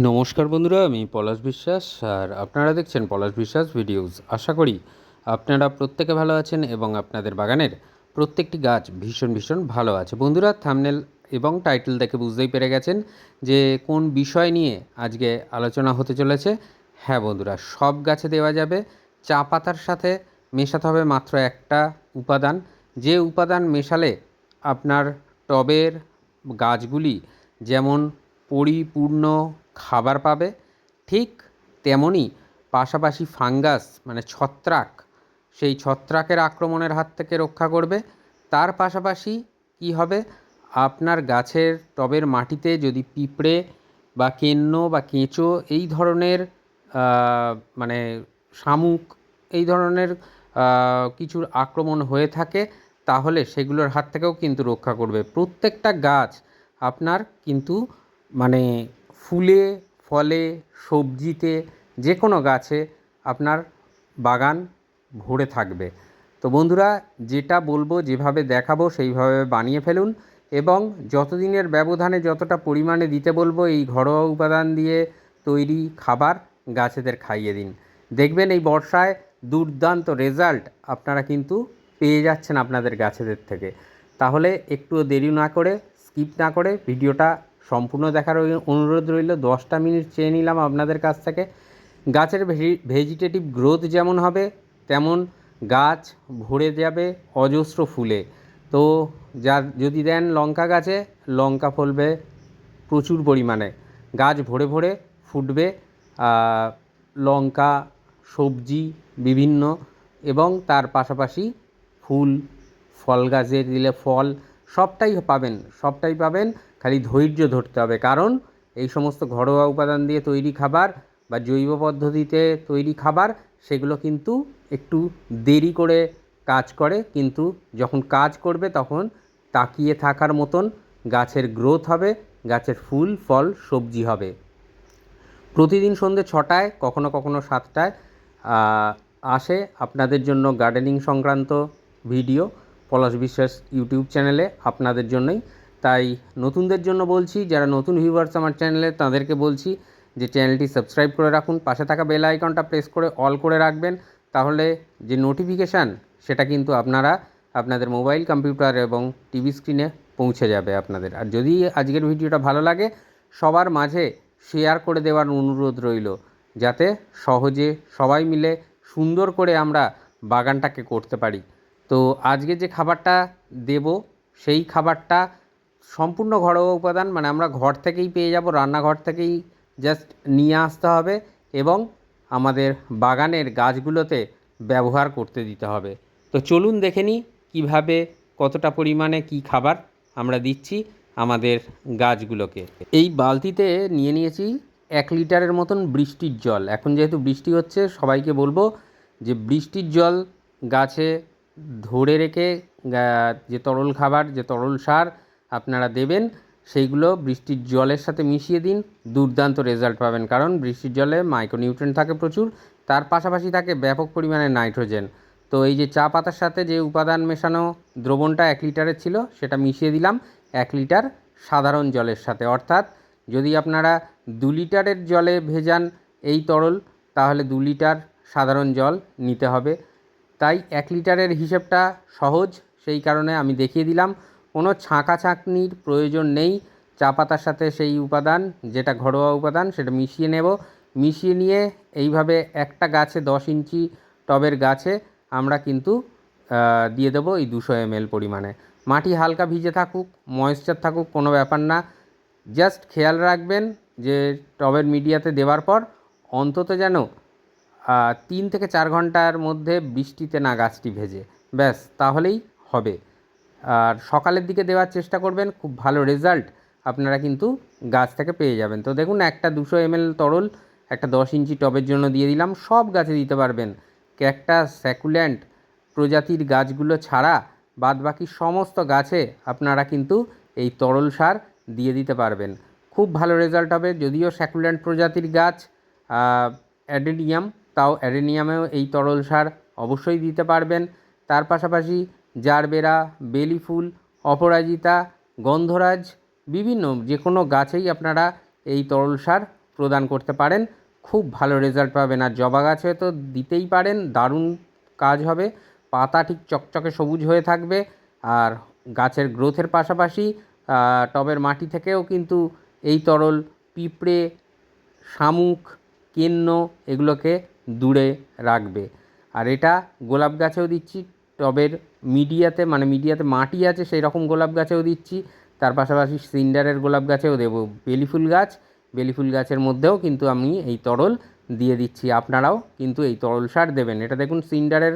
নমস্কার বন্ধুরা, আমি পলাশ বিশ্বাস আর আপনারা দেখছেন পলাশ বিশ্বাস ভিডিওস। আশা করি আপনারা প্রত্যেকে ভালো আছেন এবং আপনাদের বাগানের প্রত্যেকটি গাছ ভীষণ ভীষণ ভালো আছে। বন্ধুরা, থাম্বনেল এবং টাইটেল দেখে বুঝতেই পেরে গেছেন যে কোন বিষয় নিয়ে আজকে আলোচনা হতে চলেছে। হ্যাঁ বন্ধুরা, সব গাছে দেওয়া যাবে। চা পাতার সাথে মেশাতে হবে মাত্র একটা উপাদান, যে উপাদান মেশালে আপনার টবের গাছগুলি যেমন পরিপূর্ণ খাবার পাবে, ঠিক তেমনই পাশাপাশি ফাঙ্গাস মানে ছত্রাক, সেই ছত্রাকের আক্রমণের হাত থেকে রক্ষা করবে। তার পাশাপাশি কি হবে, আপনার গাছের টবের মাটিতে যদি পিঁপড়ে বা কেন্ন বা কেঁচো এই ধরনের মানে শামুক এই ধরনের কিছুর আক্রমণ হয়ে থাকে, তাহলে সেগুলোর হাত থেকেও কিন্তু রক্ষা করবে। প্রত্যেকটা গাছ আপনার কিন্তু মানে ফুলে ফলে সবজিতে যে কোনো গাছে আপনার বাগান ভরে থাকবে। তো বন্ধুরা, যেটা বলবো যেভাবে দেখাবো সেইভাবে বানিয়ে ফেলুন এবং যতদিনের ব্যবধানে যতটা পরিমাণে দিতে বলবো এই ঘরোয়া উপাদান দিয়ে তৈরি খাবার গাছেদের খাইয়ে দিন। দেখবেন এই বর্ষায় দুর্দান্ত রেজাল্ট আপনারা কিন্তু পেয়ে যাচ্ছেন আপনাদের গাছেদের থেকে। তাহলে একটুও দেরি না করে, স্কিপ না করে ভিডিওটা সম্পূর্ণ দেখার অনুরোধ রইল। 10টা মিনিট চেয়ে নিলাম আপনাদের কাছ থেকে। গাছের ভেজিটেটিভ গ্রোথ যেমন হবে, তেমন গাছ ভরে যাবে অজস্র ফুলে। তো যদি দেন লঙ্কা গাছে, লঙ্কা ফলবে প্রচুর পরিমাণে, গাছ ভরে ভরে ফুটবে লঙ্কা, সবজি বিভিন্ন, এবং তার পাশাপাশি ফুল, ফল গাছে দিলে ফল, সবটাই পাবেন। খালি ধৈর্য ধরতে হবে, কারণ এই সমস্ত ঘরোয়া উপাদান দিয়ে তৈরি খাবার বা জৈব পদ্ধতিতে তৈরি খাবার সেগুলো কিন্তু একটু দেরি করে কাজ করে, কিন্তু যখন কাজ করবে তখন তাকিয়ে থাকার মতন গাছের গ্রোথ হবে, গাছের ফুল ফল সবজি হবে। প্রতিদিন সন্ধ্যে 6টায়, কখনো কখনো 7টায় আসে আপনাদের জন্য গার্ডেনিং সংক্রান্ত ভিডিও পলাশ বিশ্বাস ইউটিউব চ্যানেলে আপনাদের জন্যই। তাই নতুনদের জন্য বলছি, যারা নতুন ভিউয়ার্স আমার চ্যানেলে, তাদেরকে বলছি যে চ্যানেলটি সাবস্ক্রাইব করে রাখুন, পাশে থাকা বেল আইকনটা প্রেস করে অল করে রাখবেন। তাহলে যে নোটিফিকেশান সেটা কিন্তু আপনাদের মোবাইল, কম্পিউটার এবং টিভি স্ক্রিনে পৌঁছে যাবে আপনাদের। আর যদি আজকের ভিডিওটা ভালো লাগে, সবার মাঝে শেয়ার করে দেওয়ার অনুরোধ রইল, যাতে সহজে সবাই মিলে সুন্দর করে আমরা বাগানটাকে করতে পারি। তো আজকে যে খাবারটা দেব, সেই খাবারটা সম্পূর্ণ ঘরোয়া উপাদান, মানে আমরা ঘর থেকেই পেয়ে যাব, রান্নাঘর থেকেই জাস্ট নিয়ে আসতে হবে এবং আমাদের বাগানের গাছগুলোতে ব্যবহার করতে দিতে হবে। তো চলুন দেখে নিই কীভাবে, কতটা পরিমাণে কি খাবার আমরা দিচ্ছি আমাদের গাছগুলোকে। এই বালতিতে নিয়ে নিয়েছি 1 লিটারের মতন বৃষ্টির জল। এখন যেহেতু বৃষ্টি হচ্ছে, সবাইকে বলবো যে বৃষ্টির জল গাছে ধরে রেখে যে তরল খাবার, যে তরল সার আপনারা দেবেন, সেইগুলো বৃষ্টির জলের সাথে মিশিয়ে দিন, দুর্দান্ত রেজাল্ট পাবেন। কারণ বৃষ্টির জলে মাইক্রোনিউট্রিয়েন্ট থাকে প্রচুর, তার পাশাপাশি থাকে ব্যাপক পরিমাণে নাইট্রোজেন। তো এই যে চা পাতার সাথে যে উপাদান মেশানো দ্রবণটা 1 লিটারের ছিল, সেটা মিশিয়ে দিলাম 1 লিটার সাধারণ জলের সাথে। অর্থাৎ যদি আপনারা 2 লিটারের জলে ভেজান এই তরল, তাহলে 2 লিটার সাধারণ জল নিতে হবে। তাই 1 লিটারের হিসেবটা সহজ, সেই কারণে আমি দেখিয়ে দিলাম। কোনো ছাঁকাছাঁকনির প্রয়োজন নেই। চা পাতার সাথে সেই উপাদান, যেটা ঘরোয়া উপাদান, সেটা মিশিয়ে নেব। মিশিয়ে নিয়ে এইভাবে একটা গাছে, 10 ইঞ্চি টবের গাছে আমরা কিন্তু দিয়ে দেবো এই 200 ml পরিমাণে। মাটি হালকা ভিজে থাকুক, ময়েশ্চার থাকুক, কোনো ব্যাপার না। জাস্ট খেয়াল রাখবেন যে টবের মিডিয়াতে দেওয়ার পর অন্তত যেন 3 থেকে 4 ঘন্টার মধ্যে বৃষ্টিতে না গাছটি ভেজে, ব্যাস তাহলেই হবে। আর সকালের দিকে দেওয়ার চেষ্টা করবেন, খুব ভালো রেজাল্ট আপনারা কিন্তু গাছ থেকে পেয়ে যাবেন। তো দেখুন, একটা 200 ml তরল একটা 10 ইঞ্চি টবের জন্য দিয়ে দিলাম। সব গাছে দিতে পারবেন, ক্যাকটাস, স্যাকুল্যান্ট প্রজাতির গাছগুলো ছাড়া বাদবাকি সমস্ত গাছে আপনারা কিন্তু এই তরল সার দিয়ে দিতে পারবেন, খুব ভালো রেজাল্ট হবে। যদিও স্যাকুল্যান্ট প্রজাতির গাছ, অ্যাডেনিয়াম, তাও অ্যাডেনিয়ামেও এই তরল সার অবশ্যই দিতে পারবেন। তার পাশাপাশি জারবেরা, বেলি ফুল, অপরাজিতা, গন্ধরাজ, বিভিন্ন যে কোনো গাছেই আপনারা এই তরল সার প্রদান করতে পারেন, খুব ভালো রেজাল্ট পাবেন। আর জবা গাছে তো দিতেই পারেন, দারুণ কাজ হবে। পাতা ঠিক চকচকে সবুজ হয়ে থাকবে। আর গাছের গ্রোথের পাশাপাশি টবের মাটি থেকেও কিন্তু এই তরল পিঁপড়ে, শামুক, কেন্ন এগুলোকে দূরে রাখবে। আর এটা গোলাপ গাছেও দিচ্ছি, টবের মিডিয়াতে, মানে মিডিয়াতে মাটি আছে সেই রকম গোলাপ গাছেও দিচ্ছি। তার পাশাপাশি সিন্ডারের গোলাপ গাছেও দেবো। বেলি ফুল গাছের মধ্যেও কিন্তু আমি এই তরল দিয়ে দিচ্ছি। আপনারাও কিন্তু এই তরল সার দেবেন। এটা দেখুন সিন্ডারের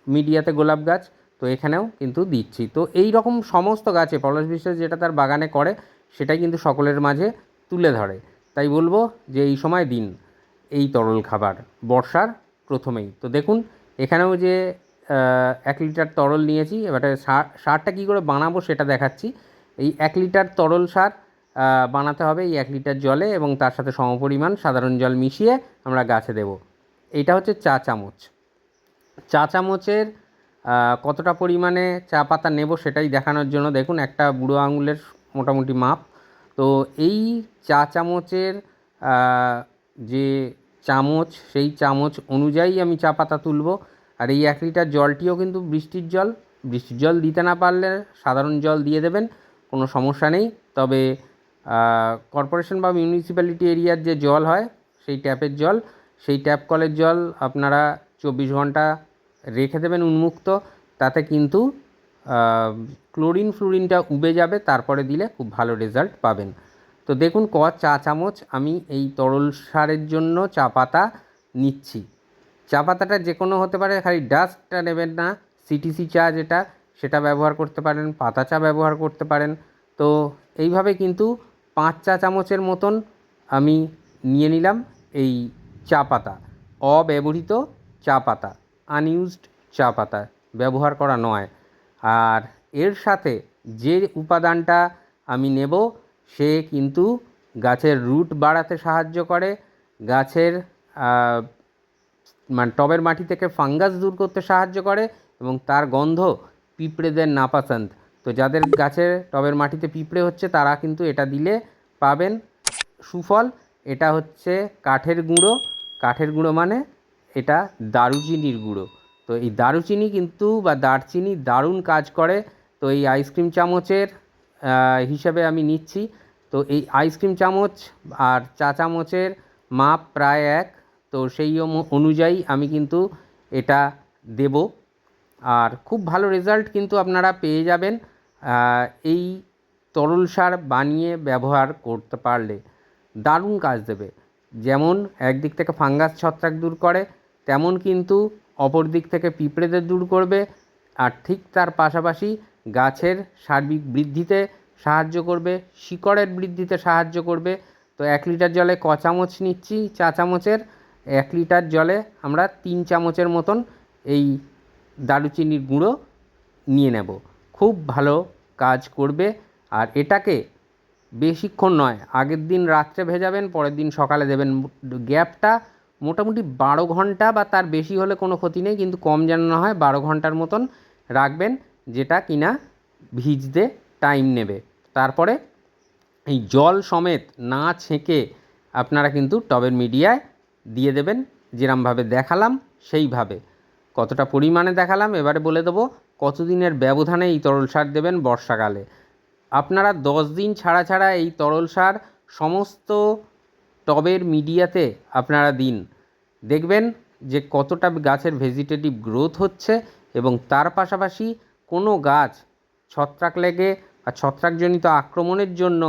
মিডিয়াতে গোলাপ গাছ, তো এখানেও কিন্তু দিচ্ছি। তো এই রকম সমস্ত গাছে পলাশ বিশ্বাস যেটা তার বাগানে করে সেটাই কিন্তু সকলের মাঝে তুলে ধরে। তাই বলবো যে এই সময় দিন এই তরল খাবার বর্ষার প্রথমেই। তো দেখুন এখানেও যে 1 লিটার তরল নিয়েছি, এবারে সারটা কী করে বানাবো সেটা দেখাচ্ছি। এই 1 লিটার তরল সার বানাতে হবে এই 1 লিটার জলে, এবং তার সাথে সমপরিমাণ সাধারণ জল মিশিয়ে আমরা গাছে দেব। এইটা হচ্ছে চা চামচ। চা চামচের কতটা পরিমাণে চা পাতা নেব সেটাই দেখানোর জন্য দেখুন একটা বুড়ো আঙুলের মোটামুটি মাপ। তো এই চা চামচের যে চামচ, সেই চামচ অনুযায়ী আমি চা পাতা তুলব। আর এই 1 লিটার জলটিও কিন্তু বৃষ্টির জল দিতে না পারলে সাধারণ জল দিয়ে দেবেন, কোনো সমস্যা নেই। তবে কর্পোরেশন বা মিউনিসিপ্যালিটি এরিয়ার যে জল হয় সেই ট্যাপের জল, সেই ট্যাপ কলের জল আপনারা 24 ঘন্টা রেখে দেবেন উন্মুক্ত। তাতে কিন্তু ফ্লোরিনটা উবে যাবে, তারপরে দিলে খুব ভালো রেজাল্ট পাবেন। তো দেখুন চা চামচ আমি এই তরল সারের জন্য চা পাতা নিচ্ছি। চা পাতাটা যে কোনো হতে পারে, খালি ডাস্টটা নেবেন না। সিটিসি চা যেটা, সেটা ব্যবহার করতে পারেন, পাতা চা ব্যবহার করতে পারেন। তো এইভাবে কিন্তু 5 চা চামচের মতন আমি নিয়ে নিলাম এই চা পাতা, অব্যবহৃত চা পাতা, আনইউজড চা পাতা, ব্যবহার করা নয়। আর এর সাথে যে উপাদানটা আমি নেব সে কিন্তু গাছের রুট বাড়াতে সাহায্য করে, গাছের মানে টবের মাটি থেকে ফাঙ্গাস দূর করতে সাহায্য করে, এবং তার গন্ধ পিঁপড়েদের নাপাসন্দ। তো যাদের গাছের টবের মাটিতে পিঁপড়ে হচ্ছে তারা কিন্তু এটা দিলে পাবেন সুফল। এটা হচ্ছে কাঠের গুঁড়ো মানে এটা দারুচিনির গুঁড়ো। তো এই দারুচিনি কিন্তু বা দারচিনি দারুণ কাজ করে। তো এই আইসক্রিম চামচের হিসেবে আমি নিচ্ছি। তো এই আইসক্রিম চামচ আর চা চামচের মাপ প্রায় এক। তো সেই অনুযায়ী আমি কিন্তু এটা দেব। আর খুব ভালো রেজাল্ট কিন্তু আপনারা পেয়ে যাবেন এই তরল সার বানিয়ে ব্যবহার করতে পারলে। দারুণ কাজ দেবে। যেমন একদিক থেকে ফাঙ্গাস ছত্রাক দূর করে, তেমন কিন্তু অপর দিক থেকে পিঁপড়েদের দূর করবে। আর ঠিক তার পাশাপাশি গাছের সার্বিক বৃদ্ধিতে সাহায্য করবে, শিকড়ের বৃদ্ধিতে সাহায্য করবে। তো 1 লিটার জলে ক চামচ নিচ্ছি চা চামচের, 1 লিটার জলে আমরা 3 চামচের মতন এই দারুচিনির গুঁড়ো নিয়ে নেব। খুব ভালো কাজ করবে। আর এটাকে বেশিক্ষণ নয়, আগের দিন রাত্রে ভেজাবেন, পরের দিন সকালে দেবেন। গ্যাপটা মোটামুটি 12 ঘন্টা বা তার বেশি হলে কোনো ক্ষতি নেই, কিন্তু কম যেন না হয়, 12 ঘন্টার মতন রাখবেন, যেটা কিনা ভিজতে টাইম নেবে। তারপরে এই জল সমেত না ছেঁকে আপনারা কিন্তু টবের মিডিয়ায় দিয়ে দেবেন, যেরমভাবে দেখালাম সেইভাবে। কতটা পরিমাণে দেখালাম এবারে বলে দেবো, কতদিনের ব্যবধানে এই তরল সার দেবেন বর্ষাকালে। আপনারা 10 দিন ছাড়া এই তরল সার সমস্ত টবের মিডিয়াতে আপনারা দিন। দেখবেন যে কতটা গাছের ভেজিটেটিভ গ্রোথ হচ্ছে, এবং তার পাশাপাশি কোনো গাছ ছত্রাক লেগে বা ছত্রাকজনিত আক্রমণের জন্য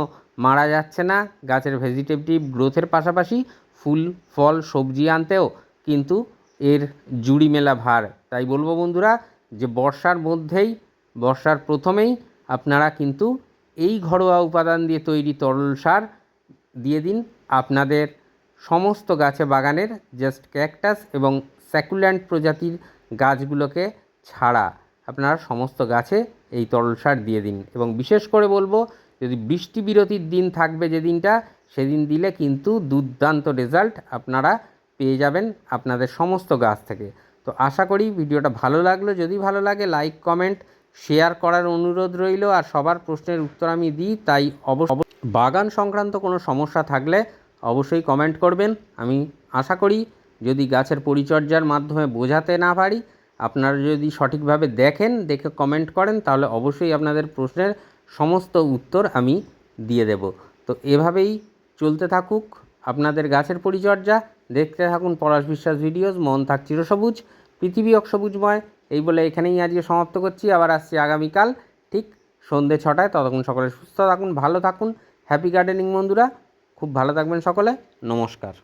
মারা যাচ্ছে না। গাছের ভেজিটেটিভ গ্রোথের পাশাপাশি ফুল ফল সবজি আনতেও কিন্তু এর জুড়ি মেলা ভার। তাই বলবো বন্ধুরা যে বর্ষার প্রথমেই আপনারা কিন্তু এই ঘরোয়া উপাদান দিয়ে তৈরি তরল সার দিয়ে দিন আপনাদের সমস্ত গাছে বাগানের, জাস্ট ক্যাকটাস এবং স্যাকুল্যান্ট প্রজাতির গাছগুলোকে ছাড়া আপনারা সমস্ত গাছে এই তরল সার দিয়ে দিন। এবং বিশেষ করে বলবো, যদি বৃষ্টি বিরতির দিন থাকবে যে দিনটা, সেদিন দিলে কিন্তু দুর্দান্ত রেজাল্ট আপনারা পেয়ে যাবেন আপনাদের সমস্ত গাছ থেকে। তো আশা করি ভিডিওটা ভালো লাগলো। যদি ভালো লাগে লাইক কমেন্ট শেয়ার করার অনুরোধ রইল। আর সবার প্রশ্নের উত্তর আমি দিই, তাই বাগান সংক্রান্ত কোনো সমস্যা থাকলে অবশ্যই কমেন্ট করবেন। আমি আশা করি যদি গাছের পরিচর্যার মাধ্যমে বোঝাতে না পারি, আপনারা যদি সঠিকভাবে দেখে কমেন্ট করেন, তাহলে অবশ্যই আপনাদের প্রশ্নের সমস্ত উত্তর আমি দিয়ে দেব। তো এভাবেই চলতে থাকুক আপনাদের গাছের পরিচর্যা। দেখতে থাকুন পলাশ বিশ্বাস ভিডিওস। মন থাক চিরসবুজ, পৃথিবী হোক সবুজময়। এই বলে এখানেই আজকে সমাপ্ত করছি। আবার আসছি আগামীকাল ঠিক সন্ধ্যে 6টায়। ততক্ষণ সকলে সুস্থ থাকুন, ভালো থাকুন। হ্যাপি গার্ডেনিং বন্ধুরা, খুব ভালো থাকবেন সকলে। নমস্কার।